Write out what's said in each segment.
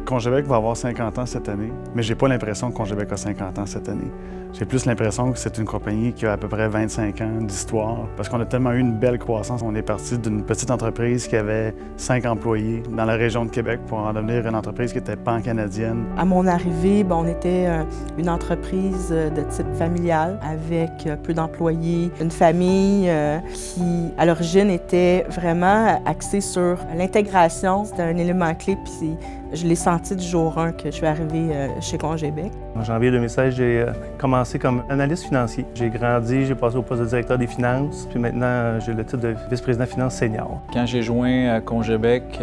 Congebec va avoir 50 ans cette année, mais j'ai pas l'impression que Congebec a 50 ans cette année. J'ai plus l'impression que c'est une compagnie qui a à peu près 25 ans d'histoire, parce qu'on a tellement eu une belle croissance. On est parti d'une petite entreprise qui avait 5 employés dans la région de Québec pour en devenir une entreprise qui était pan-canadienne. À mon arrivée, on était une entreprise de type familial avec peu d'employés, une famille qui, à l'origine, était vraiment axée sur l'intégration. C'était un élément clé, puis je l'ai senti du jour 1 que je suis arrivée chez Congebec. En janvier 2016, j'ai commencé comme analyste financier. J'ai grandi, j'ai passé au poste de directeur des finances, puis maintenant, j'ai le titre de vice-président finance senior. Quand j'ai joint Congebec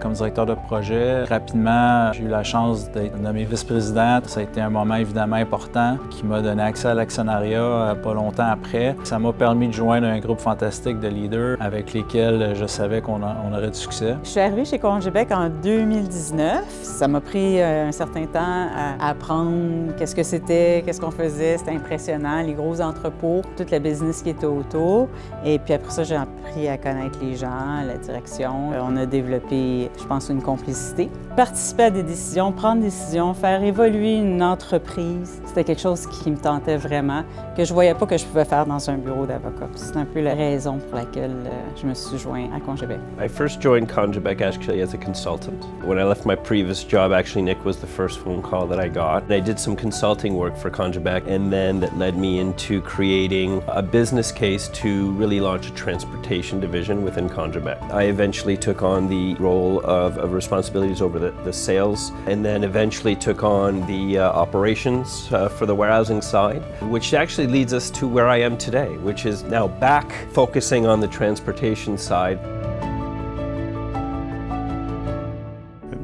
comme directeur de projet, rapidement, j'ai eu la chance d'être nommé vice-président. Ça a été un moment évidemment important qui m'a donné accès à l'actionnariat pas longtemps après. Ça m'a permis de joindre un groupe fantastique de leaders avec lesquels je savais qu'on aurait du succès. Je suis arrivée chez Congebec en 2019. Ça m'a pris un certain temps à apprendre qu'est-ce que c'était, qu'est-ce qu'on faisait. C'était impressionnant, les gros entrepôts, toute la business qui était autour. Et puis après ça, j'ai appris à connaître les gens, la direction. On a développé, je pense, une complicité. Participer à des décisions, prendre des décisions, faire évoluer une entreprise, c'était quelque chose qui me tentait vraiment, que je ne voyais pas que je pouvais faire dans un bureau d'avocat. C'est un peu la raison pour laquelle je me suis joint à Congebec. I first joined Congebec actually as a consultant. When I left my previous job, actually Nick was the first phone call that I got. I did some consulting work for Congebec, and then that led me into creating a business case to really launch a transportation division within Congebec. I eventually took on the role of responsibilities over the sales, and then eventually took on the operations for the warehousing side, which actually leads us to where I am today, which is now back focusing on the transportation side.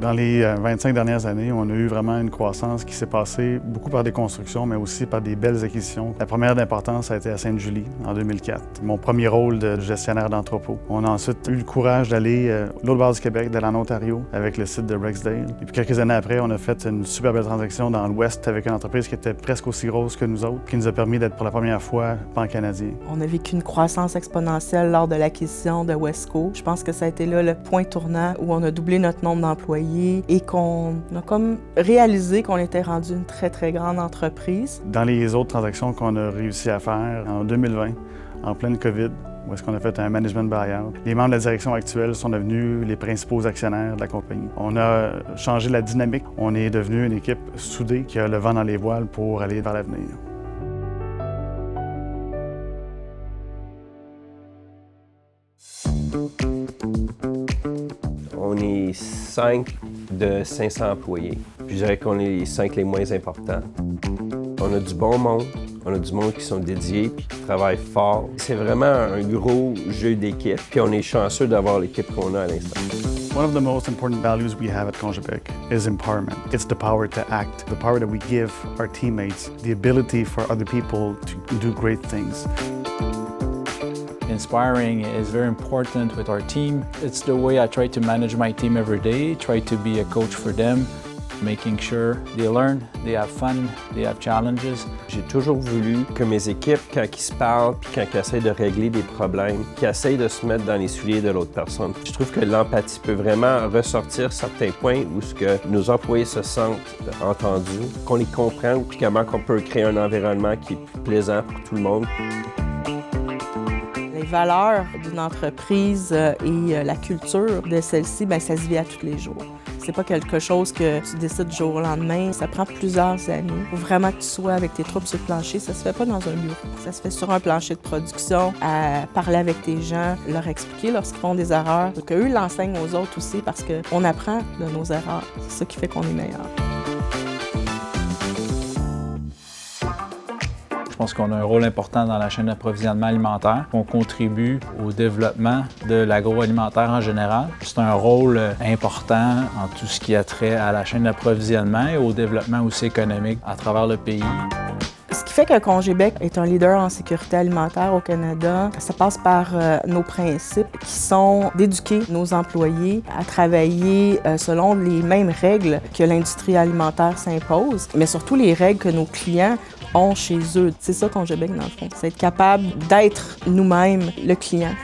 Dans les 25 dernières années, on a eu vraiment une croissance qui s'est passée beaucoup par des constructions, mais aussi par des belles acquisitions. La première d'importance a été à Sainte-Julie, en 2004. Mon premier rôle de gestionnaire d'entrepôt. On a ensuite eu le courage d'aller l'autre bord du Québec, d'aller en Ontario, avec le site de Rexdale. Et puis quelques années après, on a fait une super belle transaction dans l'Ouest avec une entreprise qui était presque aussi grosse que nous autres, qui nous a permis d'être pour la première fois pan-canadien. On a vécu une croissance exponentielle lors de l'acquisition de Wesco. Je pense que ça a été là le point tournant où on a doublé notre nombre d'employés et qu'on a comme réalisé qu'on était rendu une très, très grande entreprise. Dans les autres transactions qu'on a réussi à faire en 2020, en pleine COVID, où est-ce qu'on a fait un management buyout, les membres de la direction actuelle sont devenus les principaux actionnaires de la compagnie. On a changé la dynamique. On est devenu une équipe soudée qui a le vent dans les voiles pour aller vers l'avenir. On est 5 de 500 employés. Je dirais qu'on est les 5 les moins importants. On a du bon monde, on a du monde qui sont dédiés puis qui travaillent fort. C'est vraiment un gros jeu d'équipe, puis on est chanceux d'avoir l'équipe qu'on a à l'instant. One of the most important values we have at Congebec is empowerment. It's the power to act, the power that we give our teammates, the ability for other people to do great things. Inspiring is very important with our team. It's the way I try to manage my team every day, try to be a coach for them, making sure they learn, they have fun, they have challenges. J'ai toujours voulu que mes équipes, quand ils se parlent puis quand ils essayent de régler des problèmes, qu'ils essayent de se mettre dans les souliers de l'autre personne. Je trouve que l'empathie peut vraiment ressortir certains points où ce que nos employés se sentent entendus, qu'on les comprend puis comment on peut créer un environnement qui est plus plaisant pour tout le monde. Les valeurs d'une entreprise et la culture de celle-ci, ça se vit à tous les jours. C'est pas quelque chose que tu décides du jour au lendemain. Ça prend plusieurs années. Il faut vraiment que tu sois avec tes troupes sur le plancher. Ça se fait pas dans un bureau. Ça se fait sur un plancher de production, à parler avec tes gens, leur expliquer lorsqu'ils font des erreurs, qu'eux l'enseignent aux autres aussi parce qu'on apprend de nos erreurs. C'est ça qui fait qu'on est meilleur. Je pense qu'on a un rôle important dans la chaîne d'approvisionnement alimentaire. On contribue au développement de l'agroalimentaire en général. C'est un rôle important en tout ce qui a trait à la chaîne d'approvisionnement et au développement aussi économique à travers le pays. Ce qui fait que Congébec est un leader en sécurité alimentaire au Canada, ça passe par nos principes qui sont d'éduquer nos employés à travailler selon les mêmes règles que l'industrie alimentaire s'impose, mais surtout les règles que nos clients ont chez eux. C'est ça Congébec dans le fond, c'est être capable d'être nous-mêmes le client.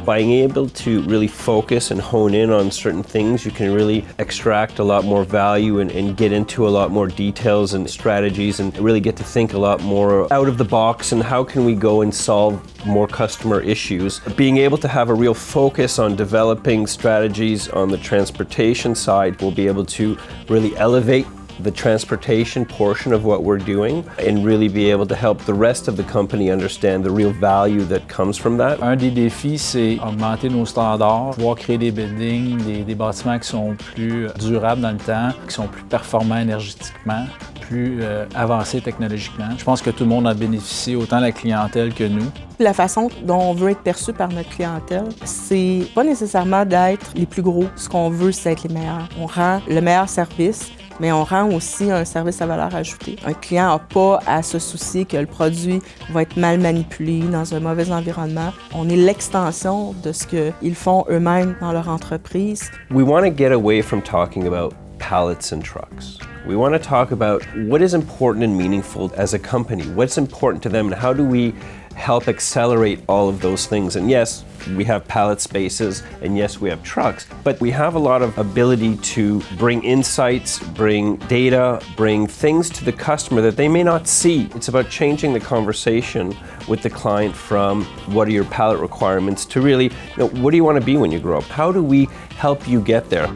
Being able to really focus and hone in on certain things, you can really extract a lot more value and get into a lot more details and strategies and really get to think a lot more out of the box and how can we go and solve more customer issues. Being able to have a real focus on developing strategies on the transportation side will be able to really elevate the transportation portion of what we're doing and really be able to help the rest of the company understand the real value that comes from that. Un des défis, c'est augmenter nos standards, pouvoir créer des buildings, des bâtiments qui sont plus durables dans le temps, qui sont plus performants énergétiquement, plus avancés technologiquement. Je pense que tout le monde a bénéficié, autant la clientèle que nous. La façon dont on veut être perçu par notre clientèle, c'est pas nécessairement d'être les plus gros. Ce qu'on veut, c'est être les meilleurs. On rend le meilleur service, mais on rend aussi un service à valeur ajoutée. Un client n'a pas à se soucier que le produit va être mal manipulé dans un mauvais environnement. On est l'extension de ce qu'ils font eux-mêmes dans leur entreprise. We want to get away from talking about pallets and trucks. We want to talk about what is important and meaningful as a company, what's important to them, and how do we help accelerate all of those things. And yes, we have pallet spaces, and yes, we have trucks, but we have a lot of ability to bring insights, bring data, bring things to the customer that they may not see. It's about changing the conversation with the client from what are your pallet requirements to really, what do you want to be when you grow up? How do we help you get there?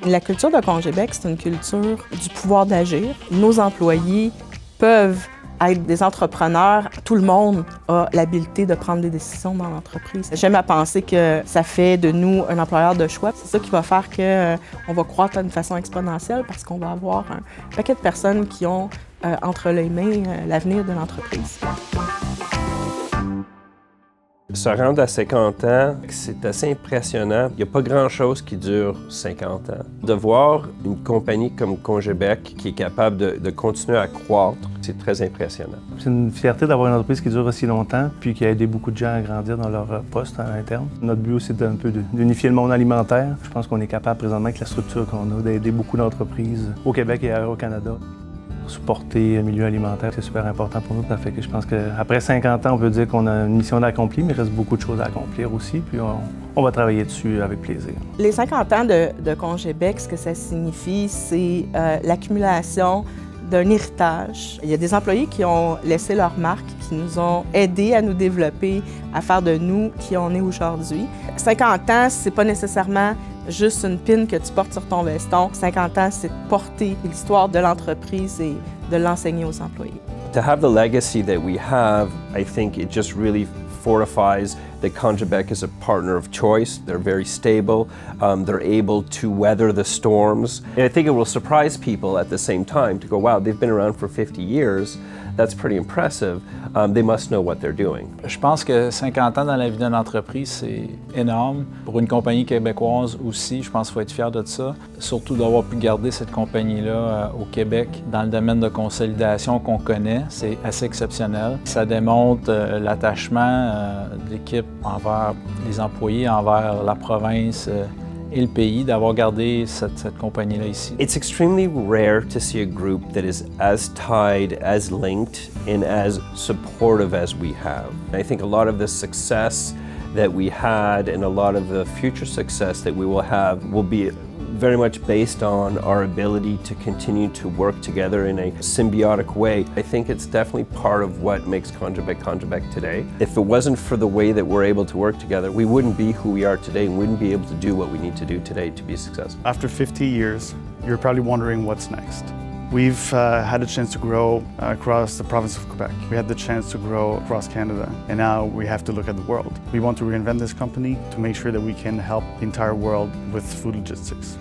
La culture de Congébec, c'est une culture du pouvoir d'agir. Nos employés peuvent être des entrepreneurs. Tout le monde a l'habilité de prendre des décisions dans l'entreprise. J'aime à penser que ça fait de nous un employeur de choix. C'est ça qui va faire qu'on va croître d'une façon exponentielle parce qu'on va avoir un paquet de personnes qui ont entre les mains l'avenir de l'entreprise. Se rendre à 50 ans, c'est assez impressionnant. Il n'y a pas grand-chose qui dure 50 ans. De voir une compagnie comme Congébec qui est capable de continuer à croître, c'est très impressionnant. C'est une fierté d'avoir une entreprise qui dure aussi longtemps puis qui a aidé beaucoup de gens à grandir dans leur poste à l'interne. Notre but, c'est un peu d'unifier le monde alimentaire. Je pense qu'on est capable présentement avec la structure qu'on a d'aider beaucoup d'entreprises au Québec et ailleurs au Canada. Supporter le milieu alimentaire, c'est super important pour nous. Ça fait que je pense qu'après 50 ans, on peut dire qu'on a une mission d'accomplir, mais il reste beaucoup de choses à accomplir aussi, puis on va travailler dessus avec plaisir. Les 50 ans de Congébec, ce que ça signifie, c'est l'accumulation d'un héritage. Il y a des employés qui ont laissé leur marque, qui nous ont aidés à nous développer, à faire de nous qui on est aujourd'hui. 50 ans, c'est pas nécessairement juste une pin que tu portes sur ton veston. 50 ans, c'est de porter l'histoire de l'entreprise et de l'enseigner aux employés. To have the legacy that we have, I think it just really fortifies that Congébec is a partner of choice. They're very stable. They're able to weather the storms. And I think it will surprise people at the same time to go, wow, they've been around for 50 years. That's pretty impressive. They must know what they're doing. Je pense que 50 ans dans la vie d'une entreprise, c'est énorme. Pour une compagnie québécoise aussi, je pense qu'il faut être fier de ça. Surtout d'avoir pu garder cette compagnie-là au Québec dans le domaine de consolidation qu'on connaît. C'est assez exceptionnel. Ça démontre l'attachement de l'équipe envers les employés, envers la province et le pays d'avoir gardé cette compagnie-là ici. It's extremely rare to see a group that is as tied, as linked, and as supportive as we have. I think a lot of the success that we had and a lot of the future success that we will have will be very much based on our ability to continue to work together in a symbiotic way. I think it's definitely part of what makes Congébec today. If it wasn't for the way that we're able to work together, we wouldn't be who we are today and wouldn't be able to do what we need to do today to be successful. After 50 years, you're probably wondering what's next. We've had a chance to grow across the province of Quebec. We had the chance to grow across Canada, and now we have to look at the world. We want to reinvent this company to make sure that we can help the entire world with food logistics.